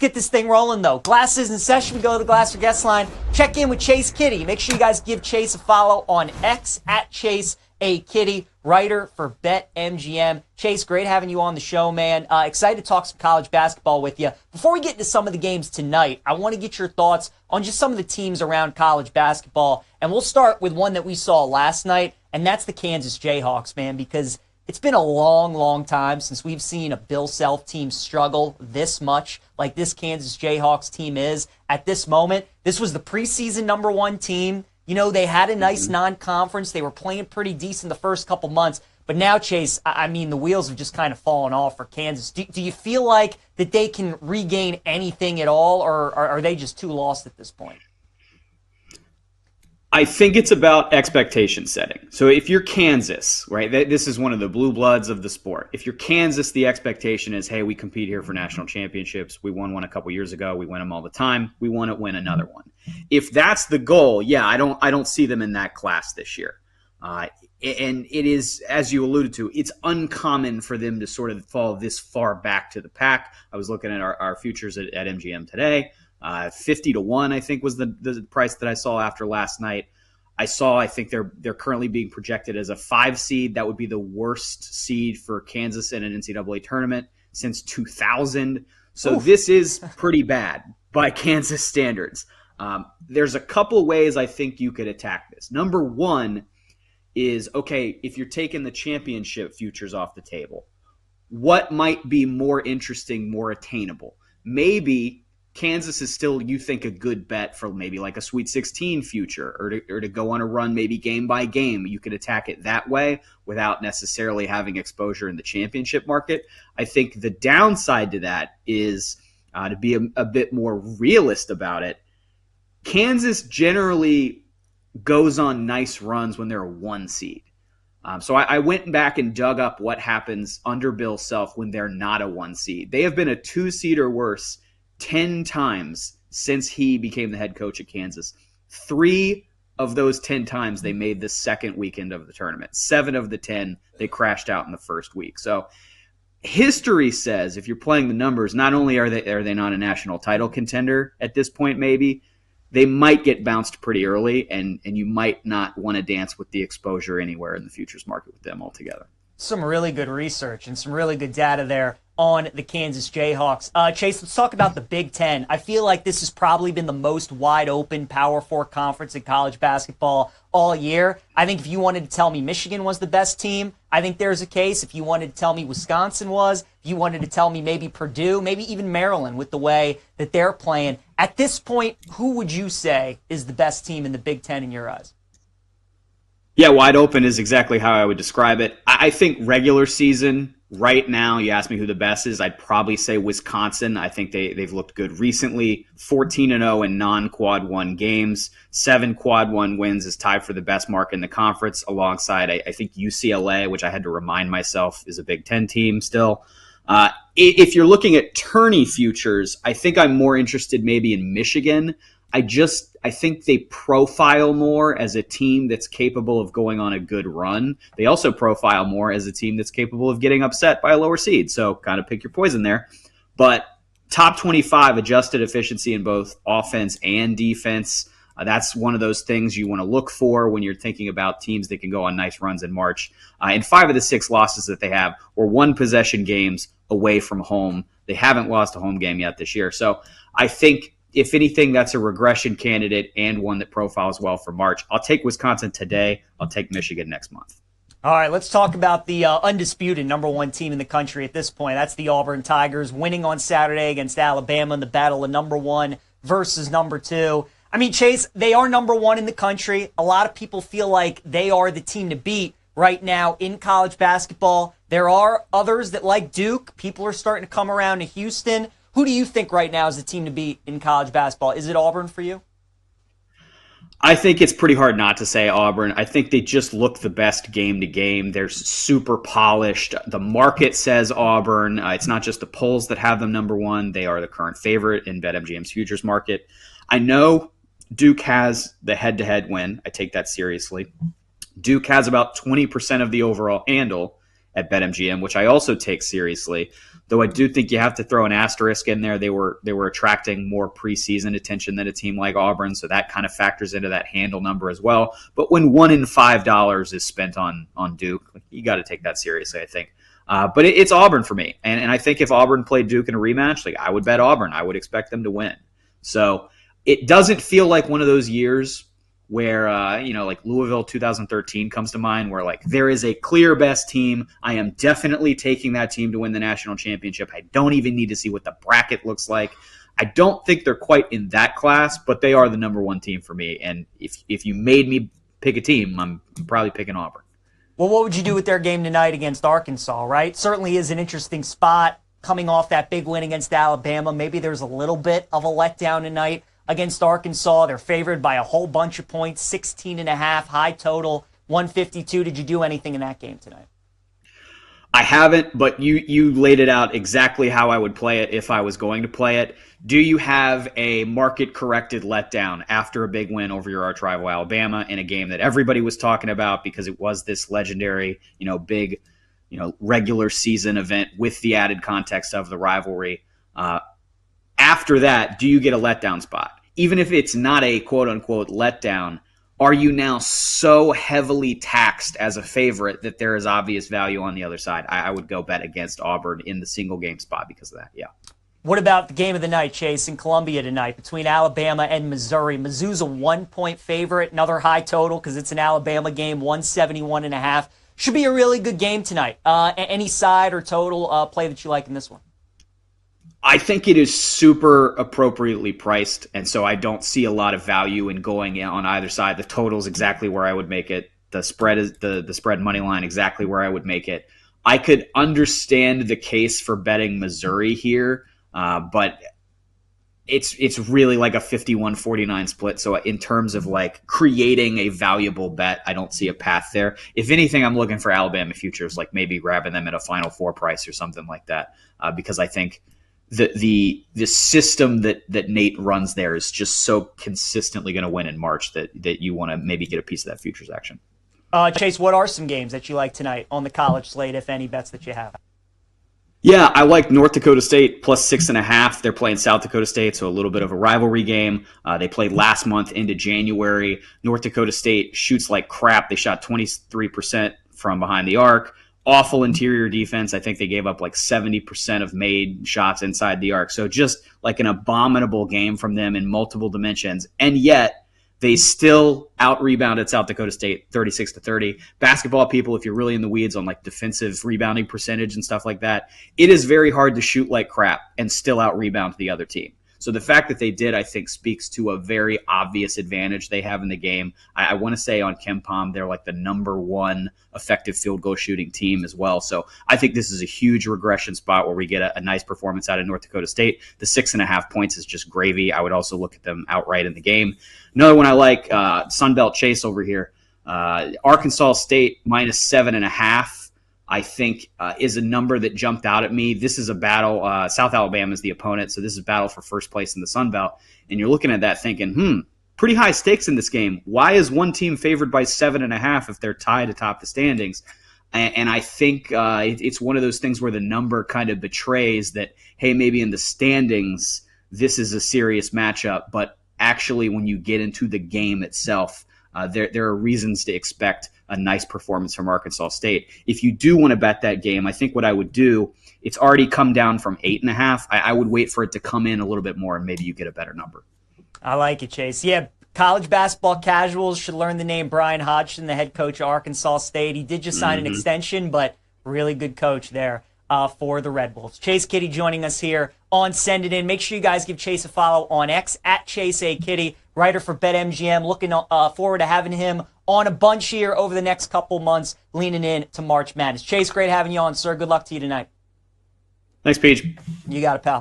get this thing rolling, though. Glasses in session. We go to the Glasser guest line. Check in with Chase Kiddy. Make sure you guys give Chase a follow on X at Chase A. Kiddy, writer for BetMGM. Chase, great having you on the show, man. Excited to talk some college basketball with you. Before we get into some of the games tonight, I want to get your thoughts on just some of the teams around college basketball. And we'll start with one that we saw last night, and that's the Kansas Jayhawks, man, because it's been a long, long time since we've seen a Bill Self team struggle this much like this Kansas Jayhawks team is at this moment. This was the preseason number one team. You know, they had a nice non-conference. They were playing pretty decent the first couple months. But now, Chase, I mean, the wheels have just kind of fallen off for Kansas. Do you feel like that they can regain anything at all, or are they just too lost at this point? I think it's about expectation setting. So if you're Kansas, right, this is one of the blue bloods of the sport. If you're Kansas, the expectation is, hey, we compete here for national championships. We won one a couple years ago. We win them all the time. We want to win another one. If that's the goal, yeah, I don't see them in that class this year. And it is, as you alluded to, it's uncommon for them to sort of fall this far back to the pack. I was looking at our futures at MGM today. 50-1, I think, was the price that I saw after last night. I think they're currently being projected as a 5 seed. That would be the worst seed for Kansas in an NCAA tournament since 2000. So This is pretty bad by Kansas standards. There's a couple ways I think you could attack this. Number one is, okay, if you're taking the championship futures off the table, what might be more interesting, more attainable? Maybe Kansas is still, you think, a good bet for maybe like a Sweet 16 future, or to go on a run maybe game by game. You could attack it that way without necessarily having exposure in the championship market. I think the downside to that is, to be a bit more realist about it, Kansas generally goes on nice runs when they're a 1 seed. So I went back and dug up what happens under Bill Self when they're not a 1 seed. They have been a 2 seed or worse 10 times since he became the head coach at Kansas. 3 of those 10 times they made the second weekend of the tournament. 7 of the 10 they crashed out in the first week. So history says, if you're playing the numbers, not only are they not a national title contender at this point, maybe they might get bounced pretty early, and you might not want to dance with the exposure anywhere in the futures market with them altogether. Some really good research and some really good data there on the Kansas Jayhawks. Chase, let's talk about the Big Ten. I feel like this has probably been the most wide open Power 4 conference in college basketball all year. I think if you wanted to tell me Michigan was the best team, I think there's a case. If you wanted to tell me Wisconsin was, if you wanted to tell me maybe Purdue, maybe even Maryland with the way that they're playing, at this point, who would you say is the best team in the Big Ten in your eyes? Yeah, wide open is exactly how I would describe it. I think regular season, right now, you ask me who the best is, I'd probably say Wisconsin. I think they've looked good recently. 14-0 in non-quad 1 games. 7 quad 1 wins is tied for the best mark in the conference, alongside, I think, UCLA, which I had to remind myself is a Big Ten team still. If you're looking at tourney futures, I think I'm more interested maybe in Michigan. I think they profile more as a team that's capable of going on a good run. They also profile more as a team that's capable of getting upset by a lower seed. So kind of pick your poison there. But top 25 adjusted efficiency in both offense and defense. That's one of those things you want to look for when you're thinking about teams that can go on nice runs in March. And 5 of the 6 losses that they have were 1-possession games away from home. They haven't lost a home game yet this year. So I think, if anything, that's a regression candidate and one that profiles well for March. I'll take Wisconsin today. I'll take Michigan next month. All right, let's talk about the undisputed number 1 team in the country at this point. That's the Auburn Tigers, winning on Saturday against Alabama in the battle of number 1 versus number 2. I mean, Chase, they are number 1 in the country. A lot of people feel like they are the team to beat right now in college basketball. There are others that like Duke. People are starting to come around to Houston. Who do you think right now is the team to beat in college basketball? Is it Auburn for you? I think it's pretty hard not to say Auburn. I think they just look the best game to game. They're super polished. The market says Auburn. It's not just the polls that have them number 1. They are the current favorite in BetMGM's futures market. I know Duke has the head-to-head win. I take that seriously. Duke has about 20% of the overall handle, at BetMGM, which I also take seriously. Though I do think you have to throw an asterisk in there. They were attracting more preseason attention than a team like Auburn, so that kind of factors into that handle number as well. But when $1 in $5 is spent on Duke, you got to take that seriously, I think. But it's Auburn for me, and I think if Auburn played Duke in a rematch, like I would bet Auburn. I would expect them to win. So it doesn't feel like one of those years where, like Louisville 2013 comes to mind, where like there is a clear best team. I am definitely taking that team to win the national championship. I don't even need to see what the bracket looks like. I don't think they're quite in that class, but they are the number one team for me. And if you made me pick a team, I'm probably picking Auburn. Well, what would you do with their game tonight against Arkansas, right? Certainly is an interesting spot coming off that big win against Alabama. Maybe there's a little bit of a letdown tonight against Arkansas. They're favored by a whole bunch of points, 16.5, high total, 152. Did you do anything in that game tonight? I haven't, but you laid it out exactly how I would play it if I was going to play it. Do you have a market-corrected letdown after a big win over your arch rival Alabama in a game that everybody was talking about because it was this legendary, big, regular season event with the added context of the rivalry? After that, do you get a letdown spot? Even if it's not a quote-unquote letdown, are you now so heavily taxed as a favorite that there is obvious value on the other side? I would go bet against Auburn in the single-game spot because of that, yeah. What about the game of the night, Chase, in Columbia tonight between Alabama and Missouri? Mizzou's a 1-point favorite, another high total because it's an Alabama game, 171.5. Should be a really good game tonight. Any side or total play that you like in this one? I think it is super appropriately priced, and so I don't see a lot of value in going on either side. The total's exactly where I would make it. The spread is the spread money line exactly where I would make it. I could understand the case for betting Missouri here, but it's really like a 51-49 split. So in terms of like creating a valuable bet, I don't see a path there. If anything, I'm looking for Alabama futures, like maybe grabbing them at a Final Four price or something like that, because I think the system that Nate runs there is just so consistently going to win in March that you want to maybe get a piece of that futures action. Chase, what are some games that you like tonight on the college slate, if any bets that you have? Yeah, I like North Dakota State plus 6.5. They're playing South Dakota State, so a little bit of a rivalry game. They played last month into January. North Dakota State shoots like crap. They shot 23% from behind the arc. Awful interior defense. I think they gave up like 70% of made shots inside the arc. So just like an abominable game from them in multiple dimensions. And yet they still out-rebounded South Dakota State 36-30. Basketball people, if you're really in the weeds on like defensive rebounding percentage and stuff like that, it is very hard to shoot like crap and still out-rebound the other team. So the fact that they did, I think, speaks to a very obvious advantage they have in the game. I want to say on KenPom, they're like the number one effective field goal shooting team as well. So I think this is a huge regression spot where we get a nice performance out of North Dakota State. The 6.5 points is just gravy. I would also look at them outright in the game. Another one I like, Sunbelt Chase over here. Arkansas State minus 7.5. I think is a number that jumped out at me. This is a battle. South Alabama is the opponent, so this is a battle for first place in the Sun Belt. And you're looking at that thinking, pretty high stakes in this game. Why is one team favored by 7.5 if they're tied atop the standings? And I think it's one of those things where the number kind of betrays that, hey, maybe in the standings, this is a serious matchup. But actually, when you get into the game itself, there are reasons to expect a nice performance from Arkansas State. If you do want to bet that game, I think what I would do, it's already come down from 8.5. I would wait for it to come in a little bit more, and maybe you get a better number. I like it, Chase. Yeah, college basketball casuals should learn the name Brian Hodgson, the head coach of Arkansas State. He did just sign an extension, but really good coach there for the Red Wolves. Chase Kiddy joining us here on Send It In. Make sure you guys give Chase a follow on X at ChaseAKitty, writer for BetMGM. Looking forward to having him on a bunch here over the next couple months, leaning in to March Madness. Chase, great having you on, sir. Good luck to you tonight. Thanks, Peach. You got it, pal.